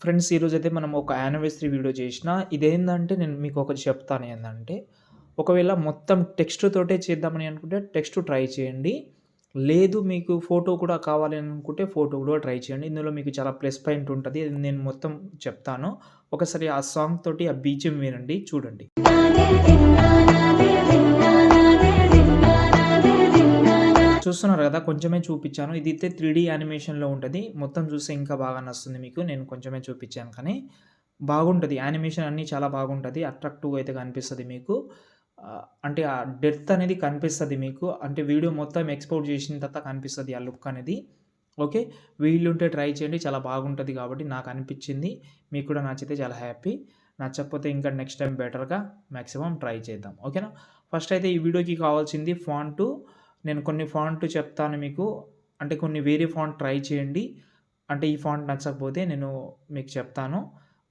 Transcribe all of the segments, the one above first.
Friends ఈరోజైతే మనం ఒక యానివర్సరీ వీడియో చేసిన. ఇదేందంటే నేను మీకు ఒకటి చెప్తాను ఏందంటే, ఒకవేళ మొత్తం టెక్స్ట్ తోటే చేద్దామని అనుకుంటే టెక్స్ట్ ట్రై చేయండి. లేదు మీకు ఫోటో కూడా కావాలి అని అనుకుంటే ఫోటో కూడా ట్రై చేయండి. ఇందులో మీకు చాలా ప్లస్ పాయింట్ ఉంటది. అది నేను మొత్తం చెప్తాను. ఒకసారి ఆ సాంగ్ తోటి ఆ బీజీఎం వినండి చూడండి. చూస్తున్నారు కదా! కొంచెమే చూపిచ్చాను. ఇదైతే 3డీ యానిమేషన్‌లో ఉంటది. మొత్తం చూస్తే ఇంకా బాగా నచ్చుతుంది మీకు. నేను కొంచెమే చూపిచ్చాను కానీ, బాగుంటది. యానిమేషన్ అన్నీ చాలా బాగుంటది. అట్రాక్టివ్‌గా అయితే కనిపిస్తది మీకు. అంటే ఆ డెప్త్ అనేది కనిపిస్తది మీకు. అంటే వీడియో మొత్తం ఎక్స్‌పోర్ట్ చేసిన తర్వాత కనిపిస్తది ఆ లుక్ అనేది. ఓకే. వీలుంటే ట్రై చేయండి. చాలా బాగుంటది కాబట్టి నాకనిపిచ్చింది. మీకు కూడా నచ్చితే చాలా హ్యాపీ. నచ్చకపోతే ఇంకా నెక్స్ట్ టైమ్ బెటర్‌గా మాక్సిమం ట్రై చేద్దాం. ఓకేనా? ఫస్ట్ అయితే ఈ వీడియోకి కావాల్సింది ఫాంటు. నేను కొన్ని ఫాంట్ చెప్తాను మీకు. అంటే కొన్ని వేరే ఫాంట్ ట్రై చేయండి. అంటే ఈ ఫాంట్ నచ్చకపోతే నేను మీకు చెప్తాను.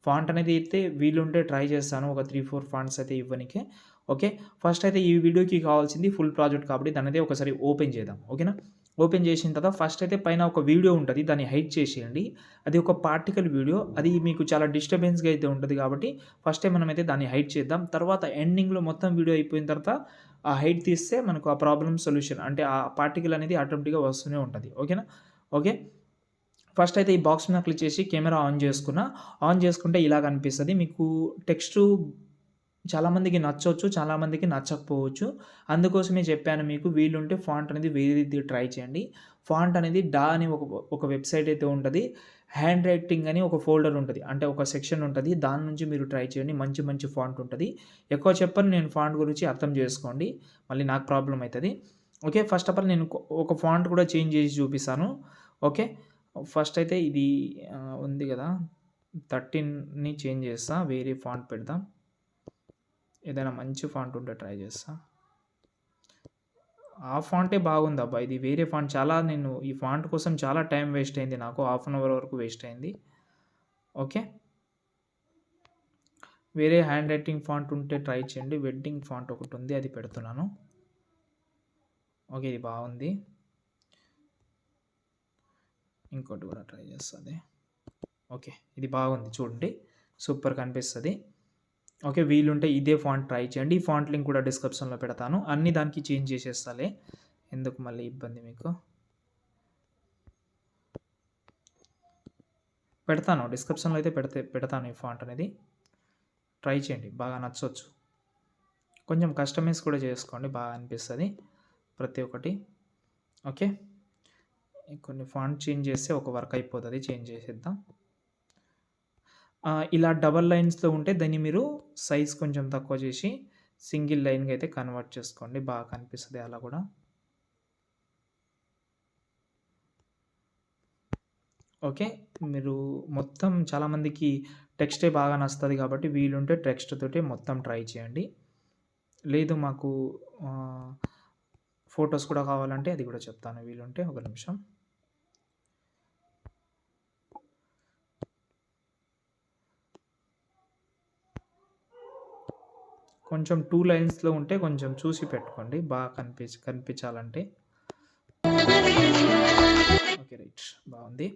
ఫాంట్ అనేది అయితే వీలుంటే ట్రై చేస్తాను. ఒక 3, 4 ఫాంట్స్ అయితే ఇవ్వనీకే. ఓకే. ఫస్ట్ అయితే ఈ వీడియోకి కావాల్సింది ఫుల్ ప్రాజెక్ట్ కాబట్టి దాన్నయితే ఒకసారి ఓపెన్ చేద్దాం. ఓకేనా? ఓపెన్ చేసిన తర్వాత ఫస్ట్ అయితే పైన ఒక వీడియో ఉంటది. దాన్ని హైడ్ చేసేయండి. అది ఒక పార్టికల్ వీడియో. అది మీకు చాలా డిస్టర్బెన్స్‌గా అయితే ఉంటది కాబట్టి ఫస్టే మనమైతే దాన్ని హైడ్ చేద్దాం. తర్వాత ఎండింగ్‌లో మొత్తం వీడియో అయిపోయిన తర్వాత ఆ హైడ్ తీస్తే మనకు ఆ ప్రాబ్లమ్ సొల్యూషన్ అంటే ఆ పార్టికల్ అనేది ఆటోమేటిక్‌గా వస్తూనే ఉంటది. ఓకేనా? ఓకే. ఫస్ట్ అయితే ఈ బాక్స్ మీద క్లిక్ చేసి కెమెరా ఆన్ చేసుకున్నా. ఆన్ చేసుకుంటే ఇలా కనిపిస్తది. మీకు టెక్స్టు చాలామందికి నచ్చొచ్చు. చాలామందికి నచ్చకపోవచ్చు. అందుకోసమే చెప్పాను మీకు వీలుంటే ఫాంట్ అనేది వేరేది ట్రై చేయండి. ఫాంట్ అనేది డా అని ఒక వెబ్‌సైట్ అయితే ఉంటది. హ్యాండ్ రైటింగ్ అని ఒక ఫోల్డర్ ఉంటది. అంటే ఒక సెక్షన్ ఉంటది. దాని నుంచి మీరు ట్రై చేయండి. మంచి మంచి ఫాంట్ ఉంటది. ఎక్కువ చెప్పను నేను ఫాంట్ గురించి అర్థం చేసుకోండి. మళ్ళీ నాకు ప్రాబ్లమ్ అయితది. ఓకే. ఫస్ట్ ఆఫ్ ఆల్ నేను ఒక ఫాంట్ కూడా చేంజ్ చేసి చూపిస్తాను. ఓకే. ఫస్ట్ అయితే ఇది ఉంది గదా! 13ని చేంజ్ చేస్తా. వేరే ఫాంట్ పెడదాం. ఏదైనా మంచి ఫాంట్ ఉంటే ట్రై చేస్తా. ఆ ఫాంటే బాగుందబ్బా! ఇది వేరే ఫాంట్ నేను ఈ ఫాంట్ కోసం చాలా టైం వేస్ట్ అయింది నాకు. హాఫ్ అన్ అవర్ వరకు వేస్ట్ అయింది. ఓకే. వేరే హ్యాండ్ రైటింగ్ ఫాంట్ ఉంటే ట్రై చేయండి. వెడ్డింగ్ ఫాంట్ ఒకటుంది. అది పెడుతున్నాను. ఓకే. ఇది బాగుంది. ఇంకోటి కూడా ట్రై చేస్తా అదే. ఓకే. ఇది బాగుంది చూడండి. సూపర్ కనిపిస్తది. ఓకే. వీలుంటే ఇదే ఫాంట్ ట్రై చేయండి. ఈ ఫాంట్ లింక్ కూడా డిస్క్రిప్షన్‌లో పెడతాను. అన్నీ దానికి చేంజ్ చేసేస్తాలే. ఎందుకు మళ్ళీ ఇబ్బంది మీకు. పెడతాను. డిస్క్రిప్షన్‌లో అయితే పెడతాను ఈ ఫాంట్ అనేది. ట్రై చేయండి. బాగా నచ్చొచ్చు. కొంచెం కస్టమైజ్ కూడా చేసుకోండి. బాగా అనిపిస్తది. ప్రతి ఒక్కటి. ఓకే. కొన్ని ఫాంట్ చేంజ్ చేస్తే ఒక వర్క్ అయిపోతది. చేంజ్ చేసేద్దాం. ఇలా డబుల్ లైన్స్‌లో ఉంటే దాన్ని మీరు సైజ్ కొంచెం తక్కువ చేసి సింగిల్ లైన్‌గా అయితే కన్వర్ట్ చేసుకోండి. బాగా కనిపిస్తది అలా కూడా. ఓకే. మీరు మొత్తం చాలామందికి టెక్స్టే బాగా నచ్చుతది కాబట్టి వీలుంటే టెక్స్ట్ తోటే మొత్తం ట్రై చేయండి. లేదు మాకు ఆహ్, ఫోటోస్ కూడా కావాలంటే అది కూడా చెప్తాను వీలుంటే. ఒక నిమిషం. కొంచెం 2 లైన్స్‌లో ఉంటే కొంచెం చూసి పెట్టుకోండి. బాగా కనిపించాలంటే. ఓకే. రైట్. బావుంది.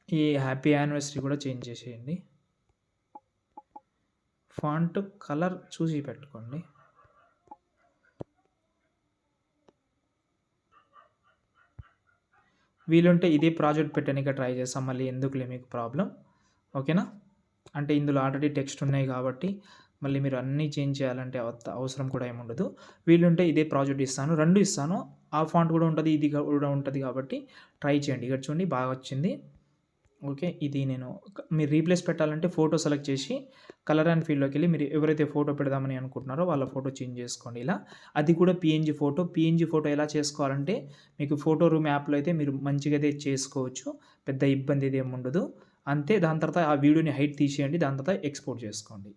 ఈ హ్యాపీ యానివర్సరీ కూడా చేంజ్ చేసేయండి. ఫాంట్ కలర్ చూసి పెట్టుకోండి. వీలుంటే ఇదే ప్రాజెక్ట్ పెట్టనీకే ట్రై చేస్తాం. మళ్ళీ ఎందుకులే మీకు ప్రాబ్లమ్. ఓకేనా? అంటే ఇందులో ఆల్రెడీ టెక్స్ట్ ఉన్నాయి కాబట్టి మళ్ళీ మీరు అన్నీ చేంజ్ చేయాలంటే అవసరం కూడా ఏముండదు. వీలుంటే ఇదే ప్రాజెక్ట్ ఇస్తాను. 2 ఇస్తాను. ఆ ఫాంట్ కూడా ఉంటది. ఇది కూడా ఉంటది కాబట్టి ట్రై చేయండి. ఇక్కడ చూడండి బాగా వచ్చింది. ఓకే. ఇది నేను మీరు రీప్లేస్ పెట్టాలంటే ఫోటో సెలెక్ట్ చేసి కలర్ అండ్ ఫీల్డ్‌లోకెళ్ళి మీరు ఎవరైతే ఫోటో పెడదామని అనుకుంటున్నారో వాళ్ళ ఫోటో చేంజ్ చేసుకోండి ఇలా. అది కూడా పీఎన్‌జీ ఫోటో. పీఎన్‌జీ ఫోటో ఎలా చేసుకోవాలంటే మీకు ఫోటో రూమ్ యాప్‌లో అయితే మీరు మంచిగా అయితే చేసుకోవచ్చు. పెద్ద ఇబ్బంది అయితే ఏమి ఉండదు. అంతే దాని తర్వాత ఆ వీడియోని హైట్ తీసేయండి. దాని తర్వాత ఎక్స్‌పోర్ట్ చేసుకోండి.